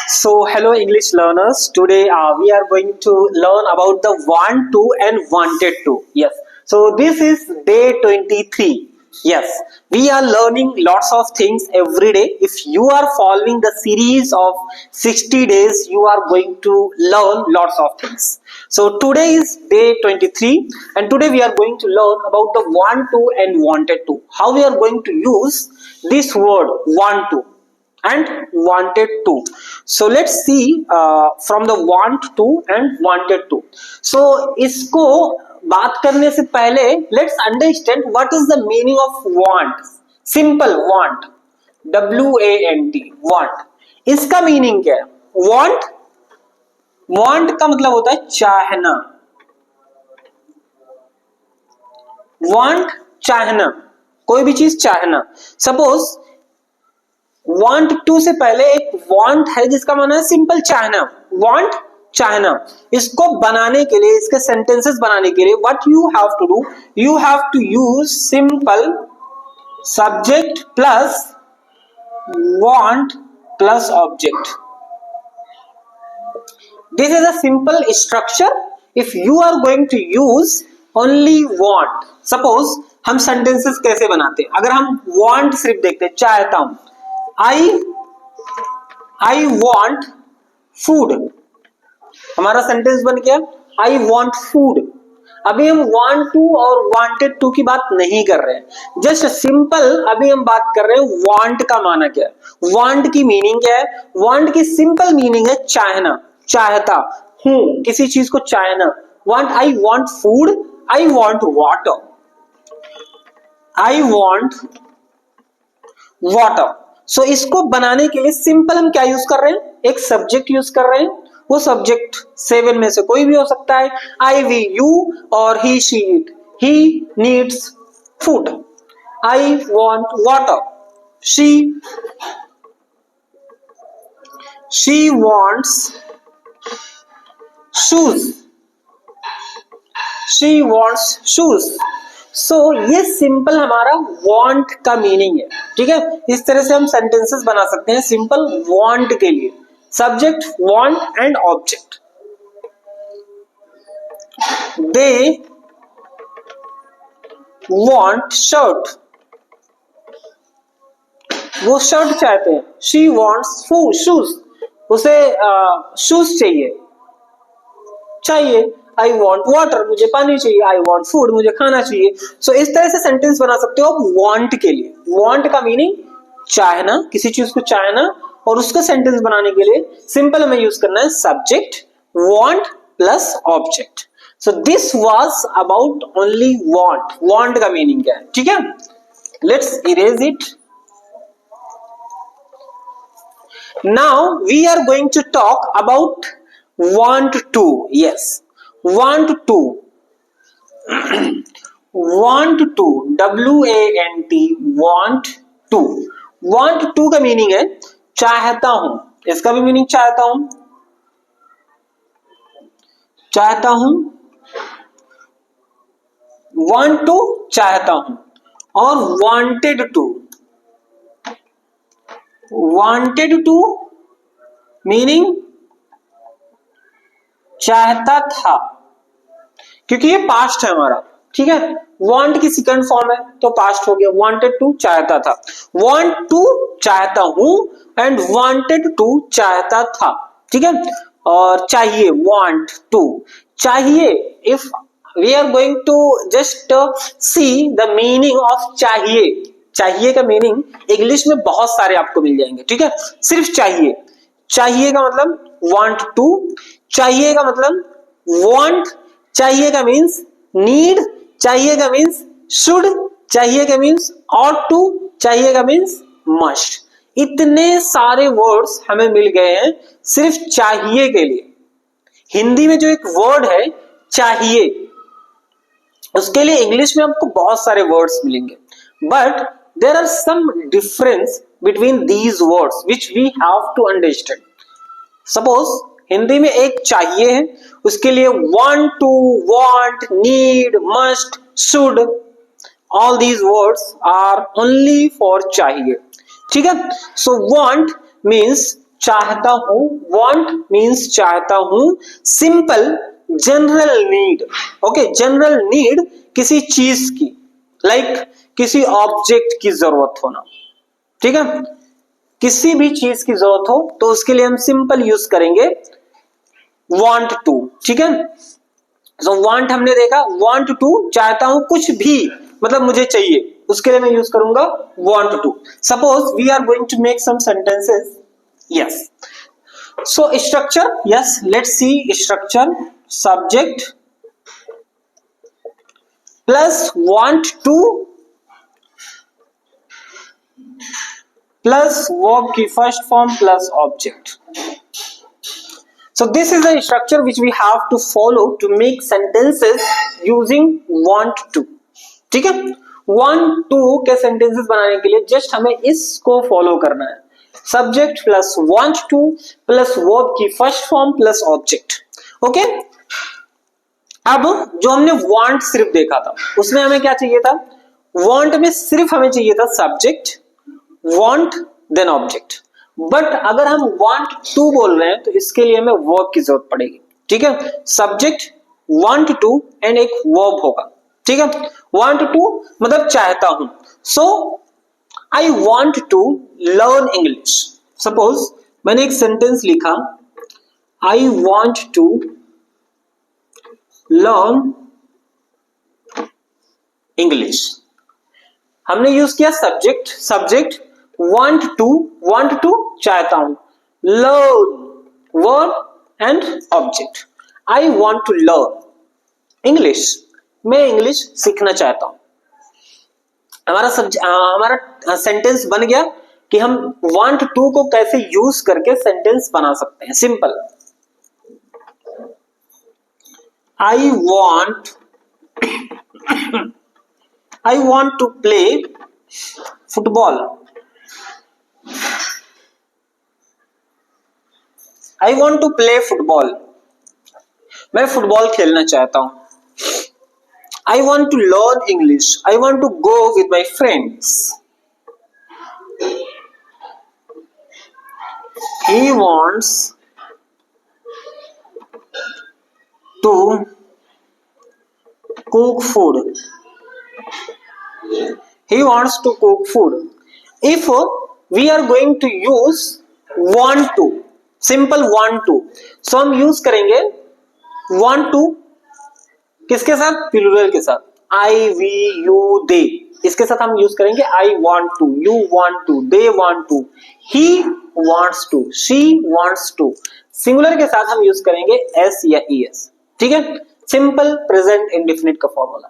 So, hello English learners. Today we are going to learn about the want to and wanted to. Yes. So, this is day 23. Yes. We are learning lots of things every day. If you are following the series of 60 days, you are going to learn lots of things. So, today is day 23 and today we are going to learn about the want to and wanted to. How we are going to use this word want to and wanted to. So let's see from the want to and wanted to. So इसको बात करने से पहले let's understand what is the meaning of want. Simple want, WANT, want. इसका meaning क्या है? want का मतलब होता है चाहना. want चाहना, कोई भी चीज चाहना. सपोज want to से पहले एक want है जिसका माना है सिंपल चाहना. want चाहना. इसको बनाने के लिए, इसके सेंटेंसेस बनाने के लिए what you have to do, you have to use simple subject plus want plus object. This is a simple structure. If you are going to use only want, suppose हम सेंटेंसेस कैसे बनाते हैं? अगर हम want सिर्फ देखते हैं, चाहता हूं, I want food, हमारा सेंटेंस बन गया I want food. अभी हम want to और wanted to की बात नहीं कर रहे हैं, जस्ट सिंपल अभी हम बात कर रहे हैं want का माना क्या है. want की मीनिंग क्या है? want की सिंपल मीनिंग है चाहना, चाहता हूं किसी चीज को चाहना. want, I want food, I want water, I want water. सो इसको बनाने के लिए सिंपल हम क्या यूज कर रहे हैं? एक सब्जेक्ट यूज कर रहे हैं. वो सब्जेक्ट 7 में से कोई भी हो सकता है. आई, वी, यू और he, she, it. He needs food, I want water, she wants shoes, she wants shoes. So ये सिंपल हमारा want का मीनिंग है. ठीक है, इस तरह से हम सेंटेंसेस बना सकते हैं सिंपल want के लिए. Subject want and object. They want shirt, वो शर्ट चाहते हैं. शी wants शूज, उसे शूज चाहिए. I want water, मुझे पानी चाहिए. I want food, मुझे खाना चाहिए. So इस तरह से सेंटेंस बना सकते हो आप want के लिए. want का मीनिंग चाहना, किसी चीज को चाहना, और उसको सेंटेंस बनाने के लिए सिंपल हमें यूज करना है subject want plus object. So this was about only want. want का मीनिंग क्या है? ठीक है, let's erase it. Now we are going to talk about want to. Yes, want to, want to, WANT, want to. want to का meaning है चाहता हूं. इसका भी मीनिंग चाहता हूं, चाहता हूं. want to चाहता हूं, और wanted to, wanted to meaning चाहता था, क्योंकि ये पास्ट है हमारा. ठीक है, want की सेकंड फॉर्म है तो पास्ट हो गया. wanted to चाहता था, want to चाहता हूं एंड wanted to चाहता था. ठीक है, और चाहिए want to, चाहिए. If we are going to just see the meaning of चाहिए. चाहिए का मीनिंग इंग्लिश में बहुत सारे आपको मिल जाएंगे. ठीक है, सिर्फ चाहिए. चाहिए का मतलब want to, चाहिए का मतलब want, चाहिए का मीन्स नीड, चाहिए का मीन्स शुड, चाहिए का मीन्स ought to, चाहिए का मीन्स मस्ट. इतने सारे वर्ड्स हमें मिल गए हैं सिर्फ चाहिए के लिए. हिंदी में जो एक वर्ड है चाहिए, उसके लिए इंग्लिश में आपको बहुत सारे वर्ड्स मिलेंगे. But there are some difference between these words which we have to understand. Suppose Hindi में एक चाहिए है, उसके लिए want to, want, need, must, should, all these words are only for चाहिए. ठीक है, so want means चाहता हूं, want मीन्स चाहता हूं, simple general need, okay, general need किसी चीज की, लाइक किसी ऑब्जेक्ट की जरूरत होना, ठीक है, किसी भी चीज की जरूरत हो तो उसके लिए हम सिंपल यूज करेंगे want to, ठीक है। So want हमने देखा, want to चाहता हूं कुछ भी, मतलब मुझे चाहिए, उसके लिए मैं यूज करूंगा want to। Suppose we are going to make some sentences, yes, so structure, yes, let's see structure, subject plus want to plus verb की first form plus object। So this is a structure which we have to follow to make sentences using want to, ठीक है। want to के sentences बनाने के लिए just हमें इसको follow करना है, subject plus want to plus verb की first form plus object, okay. अब जो हमने want सिर्फ देखा था उसमें हमें क्या चाहिए था, want में सिर्फ हमें चाहिए था subject, want then object, but अगर हम want to बोल रहे हैं तो इसके लिए हमें verb की जरूरत पड़ेगी, ठीक है। सब्जेक्ट want to एंड एक verb होगा, ठीक है। want to मतलब चाहता हूं, so I want to learn English। Suppose मैंने एक सेंटेंस लिखा, I want to learn English, हमने यूज किया सब्जेक्ट, सब्जेक्ट want to चाहता हूं, learn verb and object, I want to learn English, मैं इंग्लिश सीखना चाहता हूं। हमारा सेंटेंस बन गया कि हम want to को कैसे यूज करके सेंटेंस बना सकते हैं, simple. I want to play football, I want to play football, मैं फुटबॉल खेलना चाहता हूं। I want to learn English, I want to go with my friends, he wants to cook food, he wants to cook food। If we are going to use want to, simple want to, सो हम use करेंगे want to किसके साथ, plural के साथ, I, we, you, they, इसके साथ हम use करेंगे I want to, you want to, they want to, he wants to, she wants to। Singular के साथ हम यूज करेंगे s या es, ठीक है। सिंपल प्रेजेंट इंडेफिनिट का formula,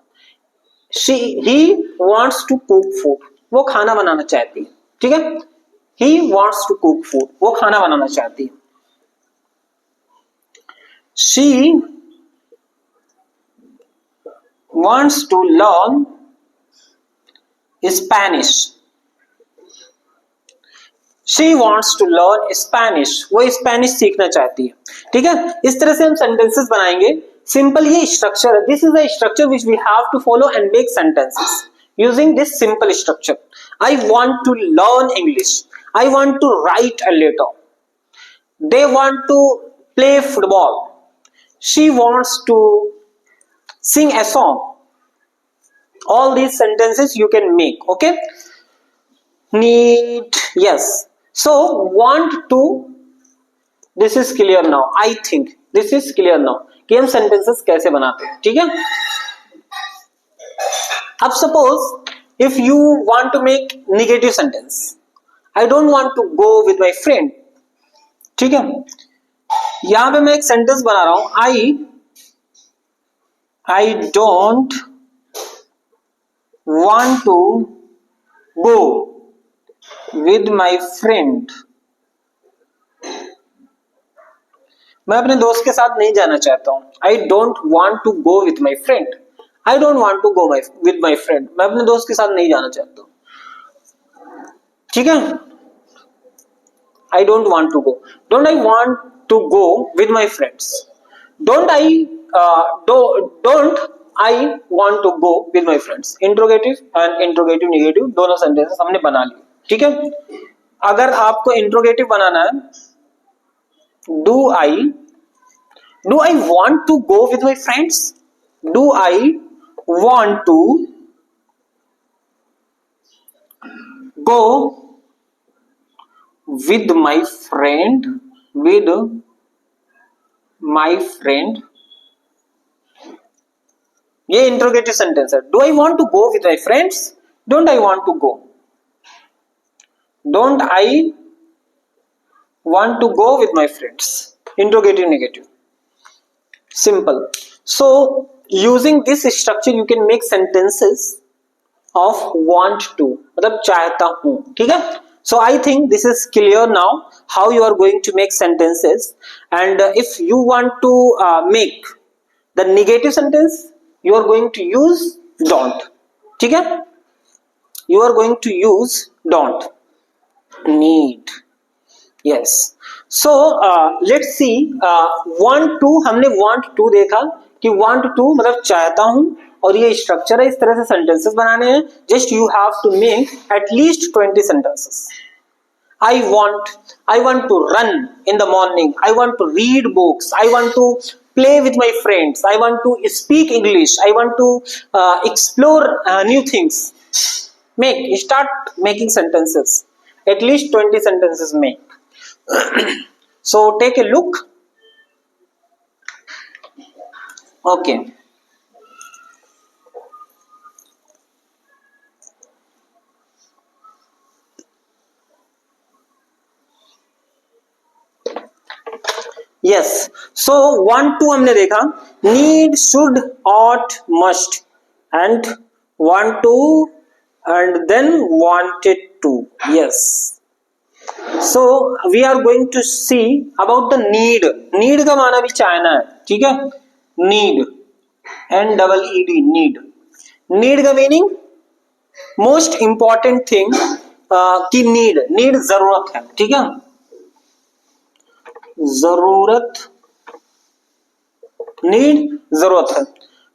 he wants to cook food, वो खाना बनाना चाहती है, ठीक है। he wants to cook food, वो खाना बनाना चाहती है। she wants to learn Spanish, she wants to learn Spanish, वो स्पेनिश सीखना चाहती है, ठीक है। इस तरह से हम सेंटेंसेस बनाएंगे, सिंपल ये स्ट्रक्चर है, this is the structure which we have to follow and make sentences using this simple structure. I want to learn English, I want to write a letter, they want to play football, she wants to sing a song, all these sentences you can make, okay। Need, yes, so want to, this is clear now, I think this is clear now कि हम sentences कैसे बनाते हैं, ठीक है। अब suppose if you want to make negative sentence, I don't want to go with my friend, ठीक है। यहां पे मैं एक सेंटेंस बना रहा हूं, I don't want to go with my friend, मैं अपने दोस्त के साथ नहीं जाना चाहता हूं। I don't want to go with my friend, I don't want to go with my friend, मैं अपने दोस्त के साथ नहीं जाना चाहता हूं, ठीक है। I don't want to go, don't I want to go with my friends, don't I want to go with my friends। Interrogative and interrogative negative दोनों सेंटेंसेस हमने बना लिए, ठीक है। अगर आपको इंट्रोगेटिव बनाना है do I want to go with my friends? Do I want to go with my friend? With my friend? ये इंट्रोगेटिव सेंटेंस है. Do I want to go with my friends? Don't I want to go? Don't I want to go with my friends? Interrogative negative. Simple. So using this structure you can make sentences of want to, मतलब चाहता हूं. ठीक है. So I think this is clear now how you are going to make sentences, and if you want to make the negative sentence, you are going to use don't. ठीक है. You are going to use don't. Need. Yes. So let's see. Want to, हमने want to देखा कि want to मतलब चाहता हूं, और ये स्ट्रक्चर है. इस तरह से सेंटेंसेस बनाने हैं. Just you have to make at least 20 sentences. I want to run in the morning. I want to read books. I want to play with my friends. I want to speak English. I want to explore new things. Start making sentences. At least 20 sentences make. So take a look. Okay. Yes. So want to हमने देखा. Need, should, ought, must, and want to, and then wanted to. Yes. So we are going to see about the need. Need का माना भी चाहना है. ठीक है. Need. N-E-E-D. Need. Need का मीनिंग मोस्ट इंपॉर्टेंट थिंग की नीड. नीड जरूरत है. ठीक है. जरूरत. नीड जरूरत है.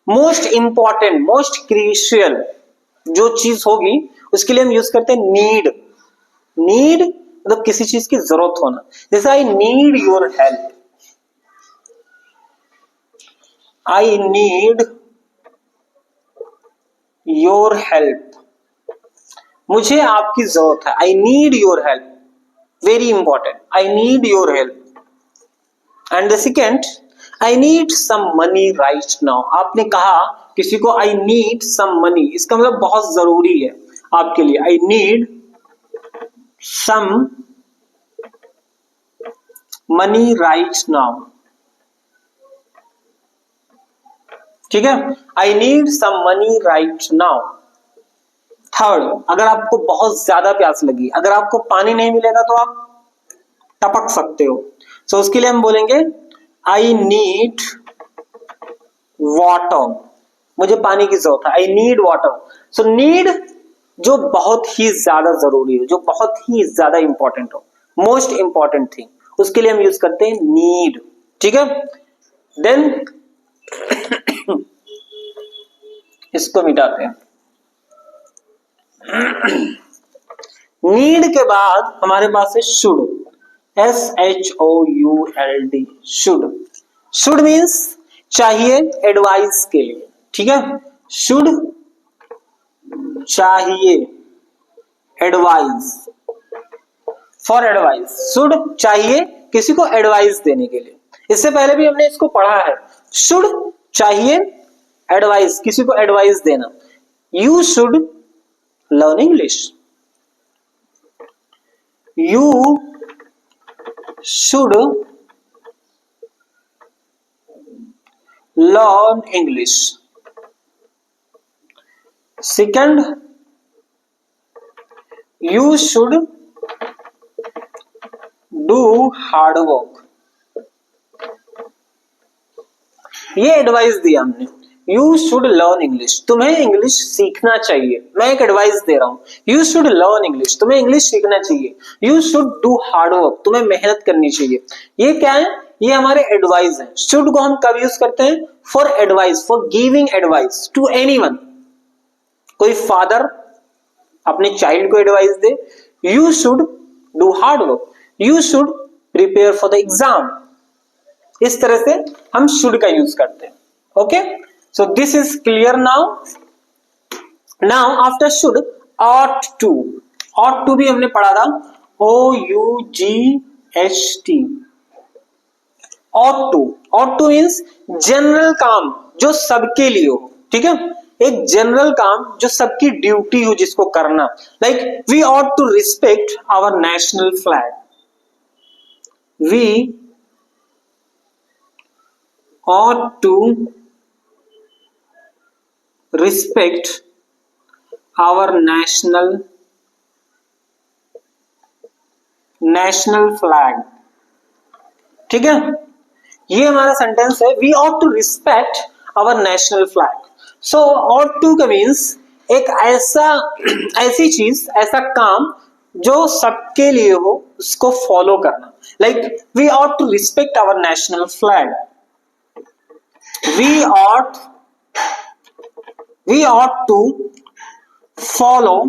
मोस्ट इंपॉर्टेंट, मोस्ट क्रूशियल जो चीज होगी उसके लिए हम यूज करते हैं नीड. नीड मतलब किसी चीज की जरूरत होना. जैसे I need your help. I need your help. मुझे आपकी जरूरत है. I need your help. Very important. I need your help. And the second, I need some money right now. आपने कहा किसी को आई नीड सम मनी, इसका मतलब बहुत जरूरी है आपके लिए. I need some money right now. ठीक है. I need some money right now. Third, अगर आपको बहुत ज्यादा प्यास लगी, अगर आपको पानी नहीं मिलेगा तो आप टपक सकते हो. सो उसके लिए हम बोलेंगे आई नीड वाटर. मुझे पानी की जरूरत है. I need water. So need जो बहुत ही ज्यादा जरूरी हो, जो बहुत ही ज्यादा इंपॉर्टेंट हो, मोस्ट इंपॉर्टेंट थिंग, उसके लिए हम यूज करते हैं नीड. ठीक है. देन इसको मिटाते हैं. नीड के बाद हमारे पास है should. SHOULD. Should. Should means चाहिए एडवाइस के लिए. ठीक है. शुड चाहिए एडवाइस. For advice. शुड चाहिए किसी को एडवाइस देने के लिए. इससे पहले भी हमने इसको पढ़ा है. शुड चाहिए एडवाइस, किसी को एडवाइस देना. You should learn English. You should learn English. Second, you should do hard work. ये एडवाइस दिया हमने. You should learn English. तुम्हें इंग्लिश सीखना चाहिए. मैं एक एडवाइस दे रहा हूं. You should learn English. तुम्हें इंग्लिश सीखना चाहिए. You should do hard work. तुम्हें मेहनत करनी चाहिए. ये क्या है? ये हमारे एडवाइस है. शुड को हम कब यूज करते हैं? For advice, for giving advice to anyone. कोई फादर अपने चाइल्ड को एडवाइस दे, you should do hard work. You should prepare for the exam. इस तरह से हम शुड का यूज करते हैं। Okay, so this is clear now. Now after should, ought to. Ought to भी हमने पढ़ा था, OUGHT, ought to. Ought to means general काम जो सबके लिए हो, ठीक है, एक जनरल काम जो सबकी ड्यूटी हो जिसको करना। Like we ought to respect our national flag, we ought to respect our national flag। ठीक है, ये हमारा सेंटेंस है, we ought to respect our national flag। So ought to का मीन्स एक ऐसी चीज, ऐसा काम जो सबके लिए हो, उसको फॉलो करना। Like we ought to respect our national flag, we ought to follow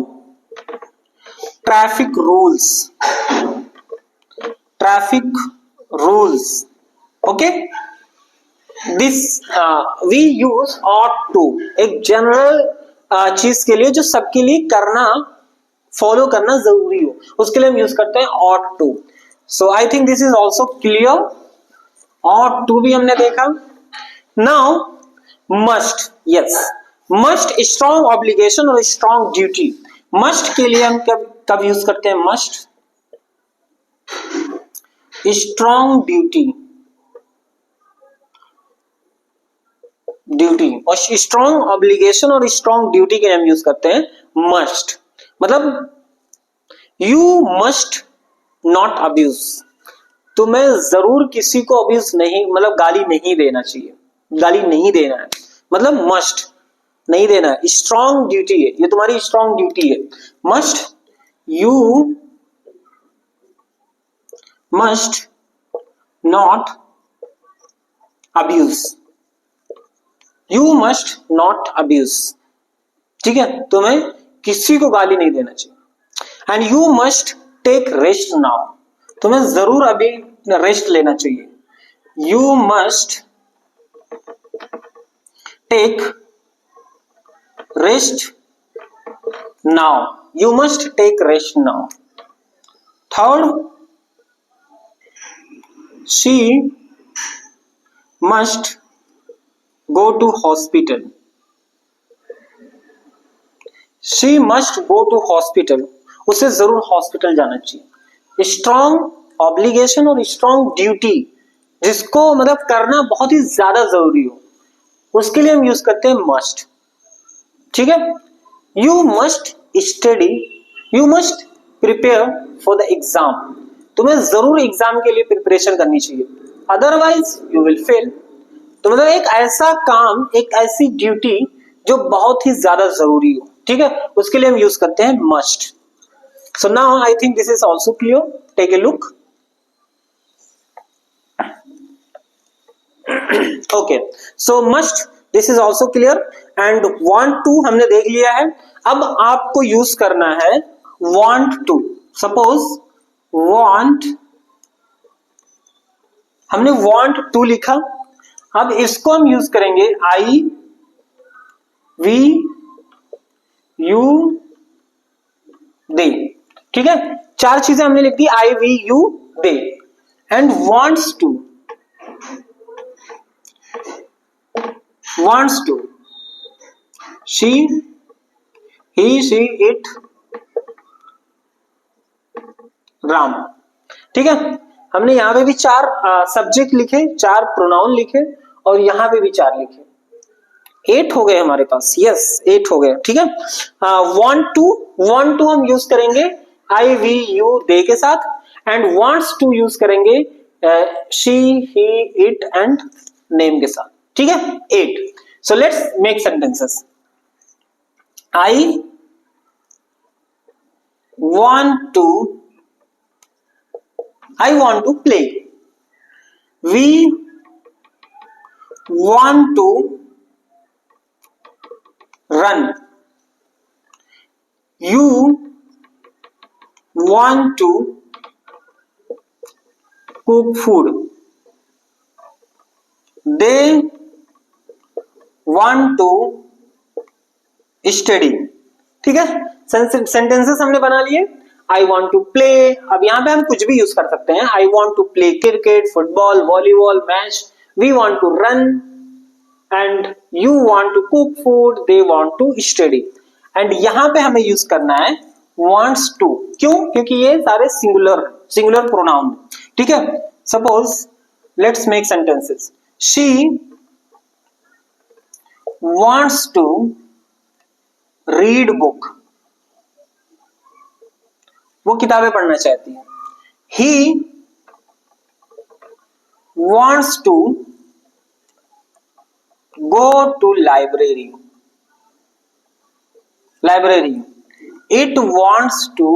traffic rules, okay, this we use ought to एक जनरल चीज के लिए जो सबके लिए करना, फॉलो करना जरूरी हो, उसके लिए हम यूज करते हैं ought to। So I think this is also clear. ought to भी हमने देखा। Now must, yes, must strong obligation और strong duty। must के लिए हम कब यूज करते हैं? must strong duty और strong obligation और strong duty के लिए हम यूज करते हैं must। मतलब you must not abuse, तुम्हें जरूर किसी को अब्यूज नहीं, मतलब गाली नहीं देना चाहिए, गाली नहीं देना है, मतलब मस्ट नहीं देना है, स्ट्रॉन्ग ड्यूटी है, ये तुम्हारी स्ट्रॉन्ग ड्यूटी है। Must, you must not abuse, you must not abuse, ठीक है, तुम्हें किसी को गाली नहीं देना चाहिए। And you must take rest now, तुम्हें जरूर अभी रेस्ट लेना चाहिए। You must take rest now, you must take rest now. Third, she must go to hospital, she must go to hospital, उसे जरूर हॉस्पिटल जाना चाहिए। स्ट्रॉन्ग ऑब्लिगेशन और स्ट्रॉन्ग ड्यूटी जिसको मतलब करना बहुत ही ज्यादा जरूरी हो, उसके लिए हम यूज करते हैं मस्ट, ठीक है। You must study, you must prepare for the exam, तुम्हें जरूर एग्जाम के लिए प्रिपरेशन करनी चाहिए, अदरवाइज यू विल फेल। तो मतलब एक ऐसा काम, एक ऐसी ड्यूटी जो बहुत ही ज्यादा जरूरी हो, ठीक है, उसके लिए हम यूज करते हैं must. So now I think this is also clear, take a look. Okay, so must, this is also clear. And want to हमने देख लिया है। अब आपको यूज करना है वांट टू। सपोज वांट, हमने वांट टू लिखा, अब इसको हम यूज करेंगे आई वी यू दे, ठीक है, चार चीजें हमने लिख दी, I we you they. And wants to, wants to, she, he, she, it, Ram, ठीक है। हमने यहां पे भी चार सब्जेक्ट लिखे, चार प्रोनाउन लिखे, और यहां पे भी चार लिखे, 8 हो गए हमारे पास। यस, 8 हो गए, ठीक है। want to हम यूज करेंगे आई वी यू दे के साथ, एंड wants to यूज करेंगे she, he, it and name के साथ, ठीक है। 8। सो let's make sentences. I want to play, we want to run, you want to cook food. They want to study. ठीक है, sentences हमने बना लिए. I want to play. अब यहां पे हम कुछ भी यूज कर सकते हैं. I want to play cricket, football, volleyball, match. We want to run and you want to cook food. They want to study. And यहां पे हमें यूज करना है wants to. क्यों? क्योंकि ये सारे सिंगुलर प्रोनाउन. ठीक है, suppose let's make sentences. She wants to read book. वो किताबें पढ़ना चाहती है. He wants to go to library. It wants to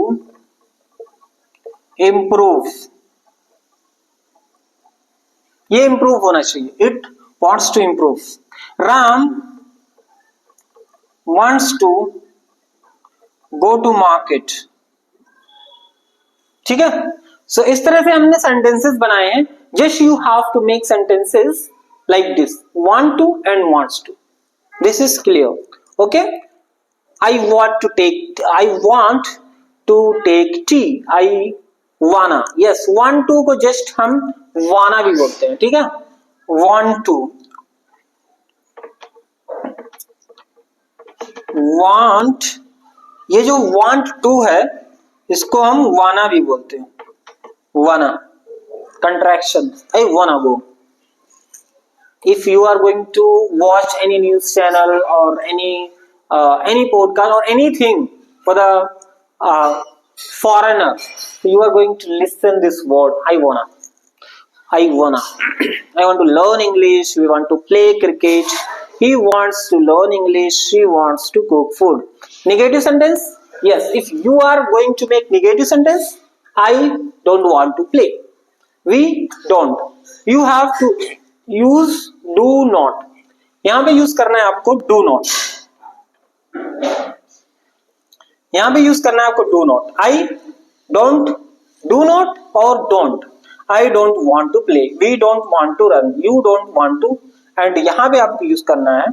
improve. ये improve होना चाहिए. It wants to improve. Ram wants to go to market. ठीक है, सो इस तरह से हमने सेंटेंसेस बनाए हैं. Just you have to make sentences like this, want to and wants to. This is clear. Okay, I want to take tea. I wanna. Yes, want to को just हम wanna भी बोलते हैं. ठीक है, want to. want, ये जो want to है इसको हम wanna भी बोलते हैं. wanna contraction. I wanna go. If you are going to watch any news channel or any podcast or anything for the foreigner, you are going to listen this word I wanna. I want to learn English. We want to play cricket. He wants to learn English. She wants to cook food. Negative sentence. Yes, if you are going to make negative sentence, I don't want to play. We don't. You have to use do not. यहां पे use करना है आपको do not. यहां पे use करना है आपको do not. I don't, do not or don't. I don't want to play. We don't want to run. You don't want to. And यहां पे आपको यूज करना है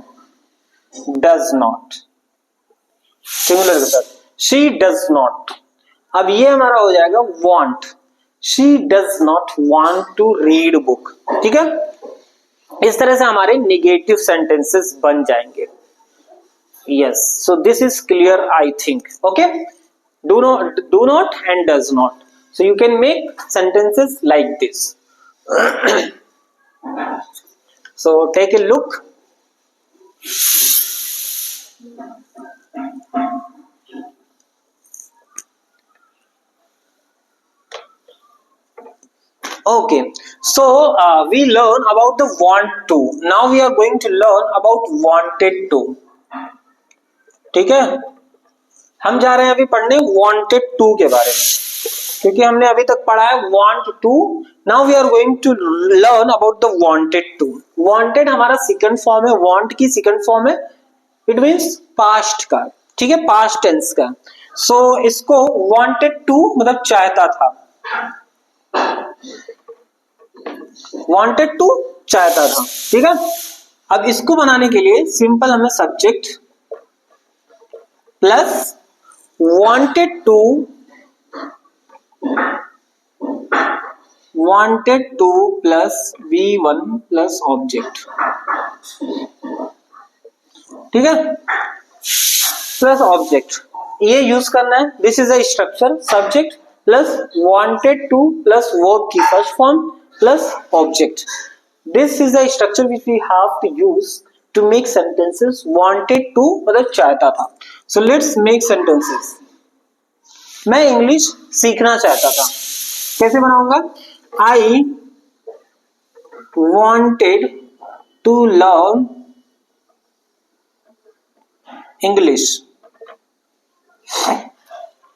does not. सिंगुलर के साथ. She does not. अब ये हमारा हो जाएगा want. She does not want to read book. ठीक है, इस तरह से हमारे नेगेटिव सेंटेंसेस बन जाएंगे. Yes, so this is clear I think. Okay, do not and does not. So you can make sentences like this. So take a look. Okay, so we learn about the want to. Now we are going to learn about wanted to. ठीक है, हम जा रहे हैं अभी पढ़ने wanted to के बारे में, क्योंकि हमने अभी तक पढ़ा है want to. Now we are going to learn about the wanted to. Wanted हमारा सेकंड फॉर्म है, want की सेकंड फॉर्म है. इट मीन्स पास्ट का. ठीक है, पास्ट टेंस का. सो इसको wanted to मतलब चाहता था. wanted to चाहता था. ठीक है, अब इसको बनाने के लिए सिंपल हमें subject plus wanted to plus V1 plus object. ठीक है, प्लस ऑब्जेक्ट ये यूज करना है. This is a structure. Subject plus wanted to plus verb की first form plus object. This is the structure which we have to use to make sentences. wanted to मतलब चाहता था. So let's make sentences. मैं English सीखना चाहता था. कैसे बनाऊंगा? I wanted to learn English.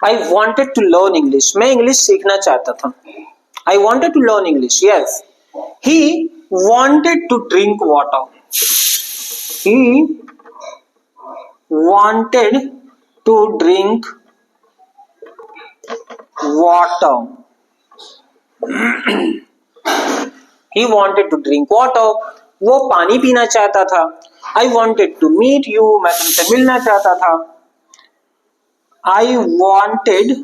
I wanted to learn English. मैं इंग्लिश सीखना चाहता था. I wanted to learn English. Yes. He wanted to drink water. He wanted to drink water. He wanted to drink water. वो पानी पीना चाहता था. I wanted to meet you. मैं तुमसे मिलना चाहता था. I wanted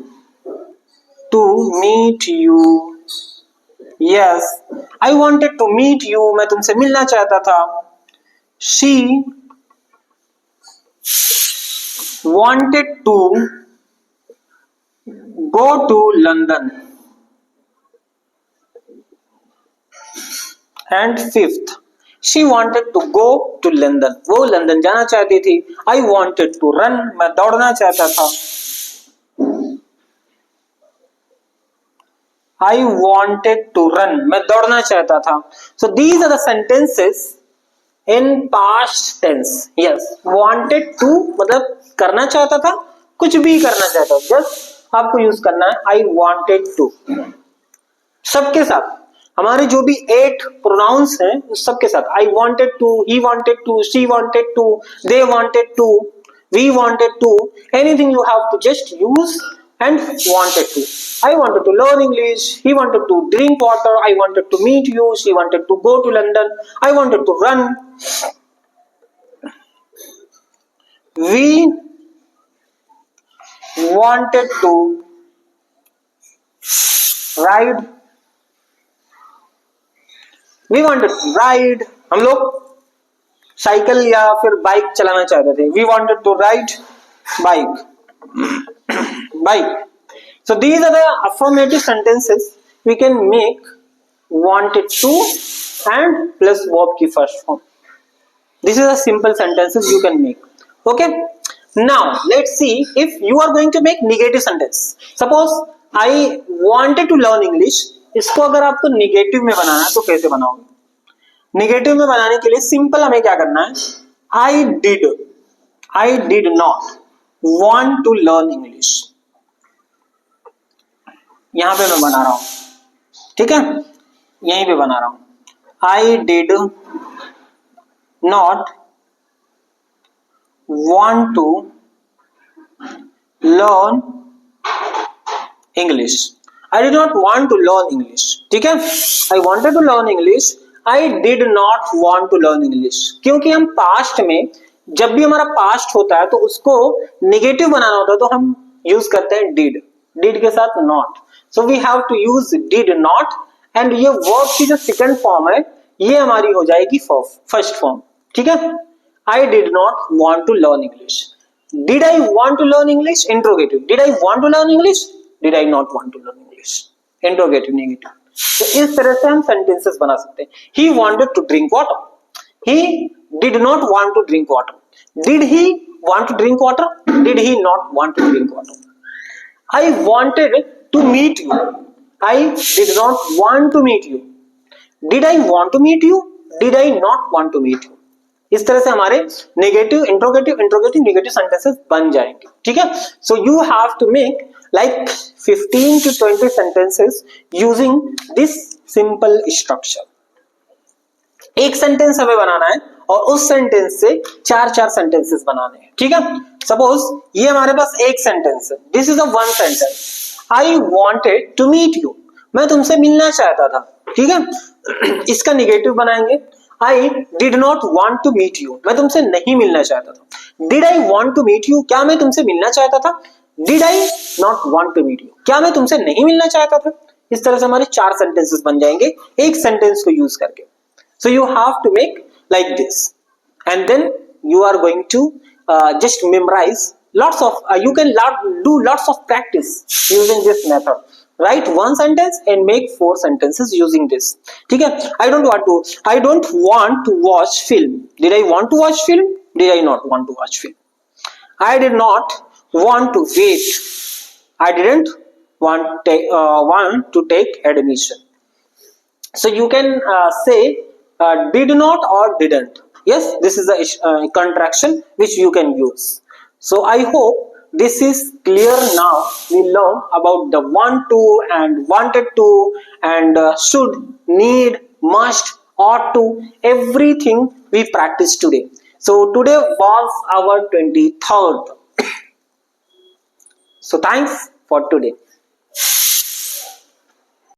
to meet you. Yes, I wanted to meet you. मैं तुमसे मिलना चाहता था. She wanted to go to London. And fifth, she wanted to go to London. वो लंदन जाना चाहती थी. I wanted to run. मैं दौड़ना चाहता था. I wanted to run. मैं दौड़ना चाहता था. So these are the sentences in past tense. Yes, wanted to मतलब करना चाहता था, कुछ भी करना चाहता था. Just आपको यूज करना है I wanted to. सबके साथ हमारे जो भी 8 प्रोनाउंस हैं उस सबके साथ I wanted to, he wanted to, she wanted to, they wanted to, we wanted to, anything you have to just use and wanted to. I wanted to learn English, he wanted to drink water, I wanted to meet you, she wanted to go to London, I wanted to run, we wanted to ride, we wanted to ride, हम लोग cycle या फिर bike चलाना चाहते थे. We wanted to ride bike. So these are the affirmative sentences we can make wanted to and plus verb की first form. This is a simple sentences you can make. Okay. Now let's see if you are going to make negative sentence. Suppose I wanted to learn English. इसको अगर आपको negative में बनाना है तो कैसे बनाओगे? Negative में बनाने के लिए सिंपल हमें क्या करना है? I did not want to learn English. यहां पे मैं बना रहा हूं, ठीक है, यहीं पे बना रहा हूं. I did not want to learn English. I did not want to learn English. ठीक है, I wanted to learn English. I did not want to learn English. क्योंकि हम पास्ट में जब भी हमारा पास्ट होता है तो उसको नेगेटिव बनाना होता है तो हम यूज करते हैं did के साथ not. So we have to use did not and ये वर्ब की जो सेकंड फॉर्म है ये हमारी हो जाएगी फर्स्ट फॉर्म. ठीक है, I did not want to learn English. Did I want to learn English? Interrogative. Did I want to learn English? Did I not want to learn English? Interrogative, negative. तो इस तरह से हम sentences बना सकते हैं. He wanted to drink water. He did not want to drink water. Did he want to drink water? Did he not want to drink water? I wanted to meet you. I did not want to meet you. Did I want to meet you? Did I not want to meet you? इस तरह से हमारे negative interrogative negative sentences बन जाएंगे. ठीक है, so you have to make like 15 to 20 sentences using this simple structure. एक sentence हमें बनाना है और उस सेंटेंस से 4 सेंटेंसेस बनाने हैं. ठीक है, सपोज ये हमारे पास एक सेंटेंस है. This is a one sentence. I wanted to meet you. मैं तुमसे मिलना चाहता था. ठीक है, इसका नेगेटिव बनाएंगे. I did not want to meet you. मैं तुमसे नहीं मिलना चाहता था. Did I want to meet you. क्या मैं तुमसे मिलना चाहता था? Did I not want to meet you? क्या मैं तुमसे नहीं मिलना चाहता था? इस तरह से हमारे 4 सेंटेंसेस बन जाएंगे एक सेंटेंस को यूज करके. So you have to make like this, and then you are going to just memorize lots of. You can do lots of practice using this method. Write one sentence and make 4 sentences using this. ठीक है? I don't want to watch film. Did I want to watch film? Did I not want to watch film? I did not want to wait. I didn't want to take admission. So you can say did not or didn't. Yes, this is a contraction which you can use. So I hope this is clear now. We learn about the want to and wanted to and should, need, must, ought to, everything we practiced today. So today was our 23rd. So thanks for today.